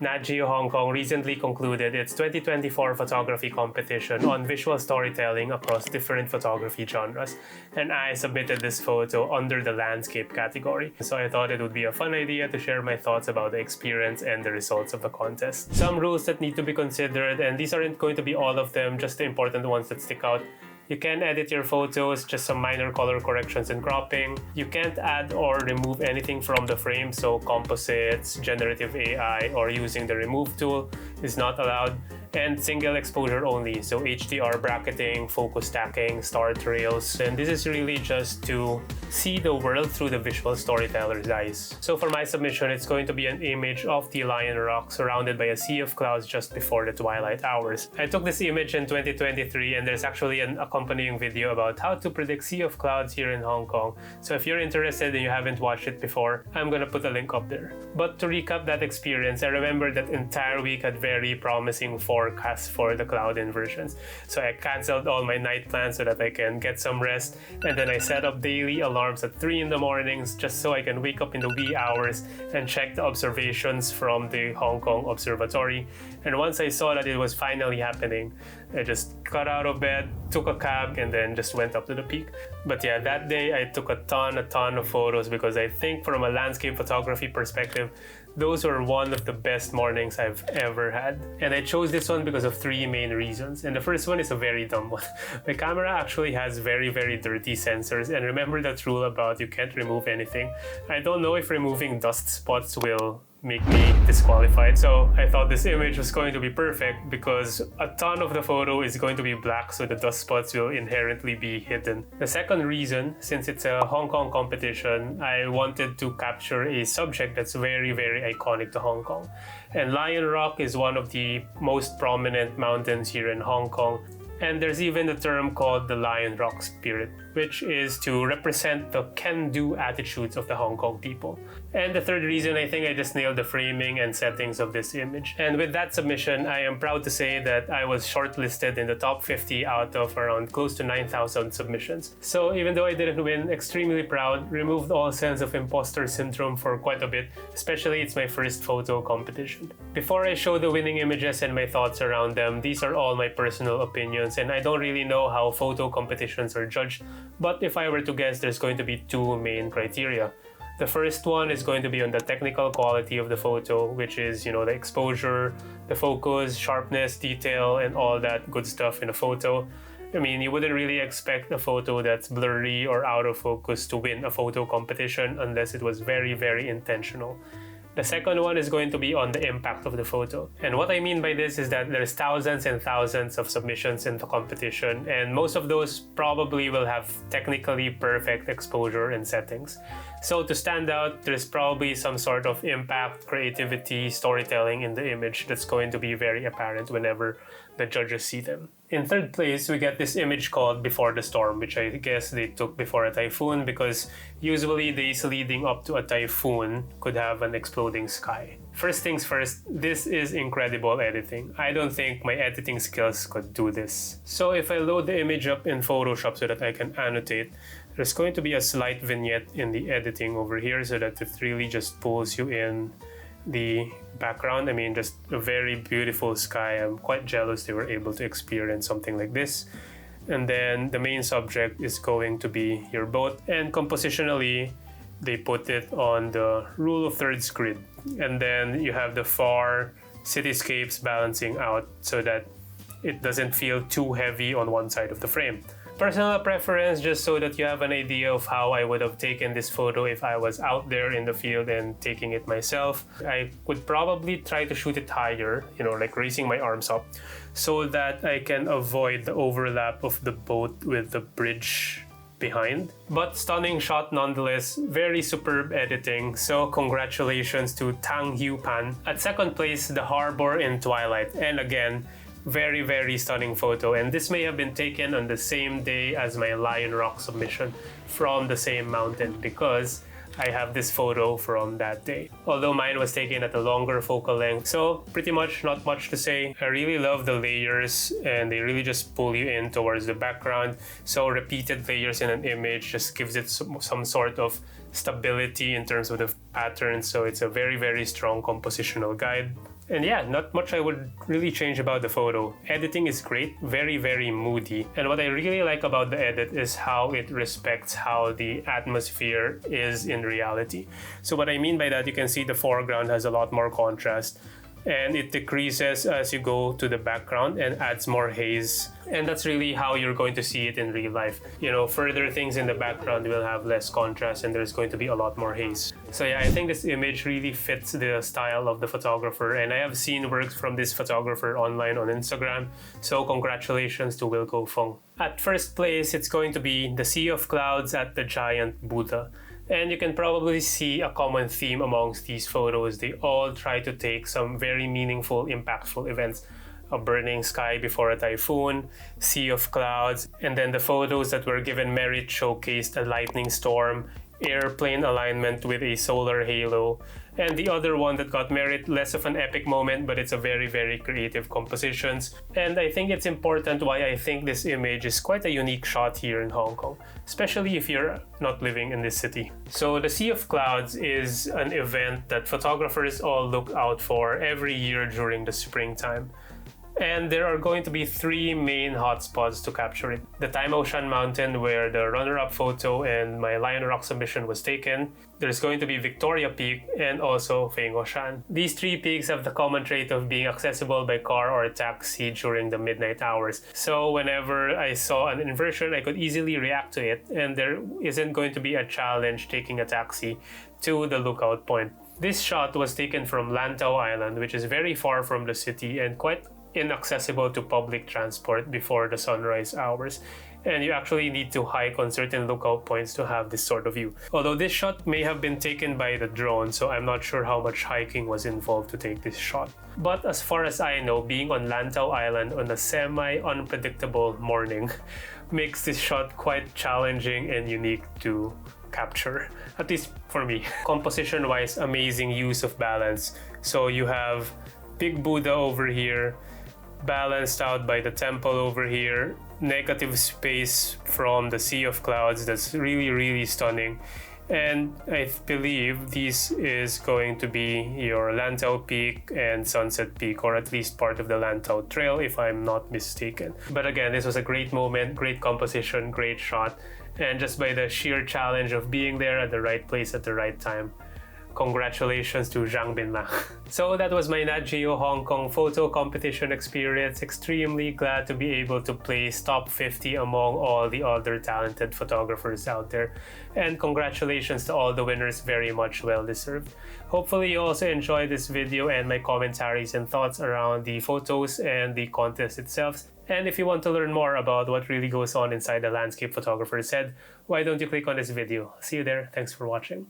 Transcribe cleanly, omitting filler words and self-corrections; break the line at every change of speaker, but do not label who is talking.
Nat Geo Hong Kong recently concluded its 2024 photography competition on visual storytelling across different photography genres, and I submitted this photo under the landscape category. So I thought it would be a fun idea to share my thoughts about the experience and the results of the contest. Some rules that need to be considered, and these aren't going to be all of them, just the important ones that stick out. You can edit your photos, just some minor color corrections and cropping. You can't add or remove anything from the frame, so composites, generative AI, or using the remove tool is not allowed. And single exposure only, so HDR bracketing, focus stacking, star trails. And this is really just to see the world through the visual storyteller's eyes. So for my submission, it's going to be an image of the Lion Rock surrounded by a sea of clouds just before the twilight hours. I took this image in 2023, and there's actually an accompanying video about how to predict sea of clouds here in Hong Kong. So if you're interested and you haven't watched it before, I'm gonna put a link up there. But to recap that experience, I remember that entire week had very promising forecast for the cloud inversions. So I canceled all my night plans so that I can get some rest, and then I set up daily alarms at 3 in the mornings just so I can wake up in the wee hours and check the observations from the Hong Kong Observatory. And once I saw that it was finally happening, I just got out of bed, took a cab, and then just went up to the peak. But yeah, that day I took a ton of photos because I think from a landscape photography perspective, those were one of the best mornings I've ever had. And I chose this one because of 3 main reasons. And the first one is a very dumb one. My camera actually has very dirty sensors. And remember that rule about you can't remove anything. I don't know if removing dust spots will make me disqualified. So I thought this image was going to be perfect because a ton of the photo is going to be black, so the dust spots will inherently be hidden. The second reason, since it's a Hong Kong competition, I wanted to capture a subject that's very iconic to Hong Kong. And Lion Rock is one of the most prominent mountains here in Hong Kong. And there's even a term called the Lion Rock spirit, which is to represent the can-do attitudes of the Hong Kong people. And the third reason, I think I just nailed the framing and settings of this image. And with that submission, I am proud to say that I was shortlisted in the top 50 out of around close to 9,000 submissions. So even though I didn't win, extremely proud, removed all sense of imposter syndrome for quite a bit, especially it's my first photo competition. Before I show the winning images and my thoughts around them, these are all my personal opinions, and I don't really know how photo competitions are judged, but if I were to guess, there's going to be 2 main criteria. The first one is going to be on the technical quality of the photo, which is, the exposure, the focus, sharpness, detail, and all that good stuff in a photo. I mean, you wouldn't really expect a photo that's blurry or out of focus to win a photo competition unless it was very intentional. The second one is going to be on the impact of the photo. And what I mean by this is that there's thousands and thousands of submissions in the competition, and most of those probably will have technically perfect exposure and settings. So to stand out, there's probably some sort of impact, creativity, storytelling in the image that's going to be very apparent whenever the judges see them. In third place, we get this image called Before the Storm, which I guess they took before a typhoon because usually days leading up to a typhoon could have an exploding sky. First things first, this is incredible editing. I don't think my editing skills could do this. So if I load the image up in Photoshop so that I can annotate, there's going to be a slight vignette in the editing over here so that it really just pulls you in the background. I mean, just a very beautiful sky. I'm quite jealous they were able to experience something like this. And then the main subject is going to be your boat, and compositionally they put it on the rule of thirds grid, and then you have the far cityscapes balancing out so that it doesn't feel too heavy on one side of the frame. Personal preference, just so that you have an idea of how I would have taken this photo if I was out there in the field and taking it myself. I would probably try to shoot it higher, like raising my arms up, so that I can avoid the overlap of the boat with the bridge behind. But stunning shot nonetheless, very superb editing, so congratulations to Tang Hiu Pan. At second place, the harbor in twilight, and again, very stunning photo, and this may have been taken on the same day as my Lion Rock submission from the same mountain because I have this photo from that day, although mine was taken at a longer focal length. So pretty much not much to say. I really love the layers, and they really just pull you in towards the background. So repeated layers in an image just gives it some sort of stability in terms of the pattern. So it's a very strong compositional guide. And yeah, not much I would really change about the photo. Editing is great, very, very moody. And what I really like about the edit is how it respects how the atmosphere is in reality. So what I mean by that, you can see the foreground has a lot more contrast, and it decreases as you go to the background and adds more haze. And that's really how you're going to see it in real life. You know, further things in the background will have less contrast and there's going to be a lot more haze. So yeah, I think this image really fits the style of the photographer, and I have seen works from this photographer online on Instagram, so congratulations to Wilco Fong. At first place, it's going to be the sea of clouds at the giant Buddha. And you can probably see a common theme amongst these photos. They all try to take some very meaningful, impactful events. A burning sky before a typhoon, sea of clouds, and then the photos that were given merit showcased a lightning storm, airplane alignment with a solar halo, and the other one that got merit, less of an epic moment, but it's a very, very creative compositions. And I think it's important why I think this image is quite a unique shot here in Hong Kong, especially if you're not living in this city. So the Sea of Clouds is an event that photographers all look out for every year during the springtime. And there are going to be three main hotspots to capture it. The Time Ocean Mountain, where the runner-up photo and my Lion Rock submission was taken. There's going to be Victoria Peak and also Feng Shan. These three peaks have the common trait of being accessible by car or taxi during the midnight hours. So whenever I saw an inversion, I could easily react to it, and there isn't going to be a challenge taking a taxi to the lookout point. This shot was taken from Lantau Island, which is very far from the city and quite inaccessible to public transport before the sunrise hours, and you actually need to hike on certain lookout points to have this sort of view. Although this shot may have been taken by the drone, so I'm not sure how much hiking was involved to take this shot. But as far as I know, being on Lantau Island on a semi-unpredictable morning makes this shot quite challenging and unique to capture, at least for me. Composition-wise, amazing use of balance. So you have Big Buddha over here, balanced out by the temple over here, negative space from the Sea of Clouds that's really, really stunning. And I believe this is going to be your Lantau Peak and Sunset Peak, or at least part of the Lantau Trail if I'm not mistaken. But again, this was a great moment, great composition, great shot, and just by the sheer challenge of being there at the right place at the right time, congratulations to Zhang Binla. So that was my Nat Geo Hong Kong photo competition experience. Extremely glad to be able to place top 50 among all the other talented photographers out there. And congratulations to all the winners, very much well deserved. Hopefully you also enjoyed this video and my commentaries and thoughts around the photos and the contest itself. And if you want to learn more about what really goes on inside the landscape photographer's head, why don't you click on this video? See you there. Thanks for watching.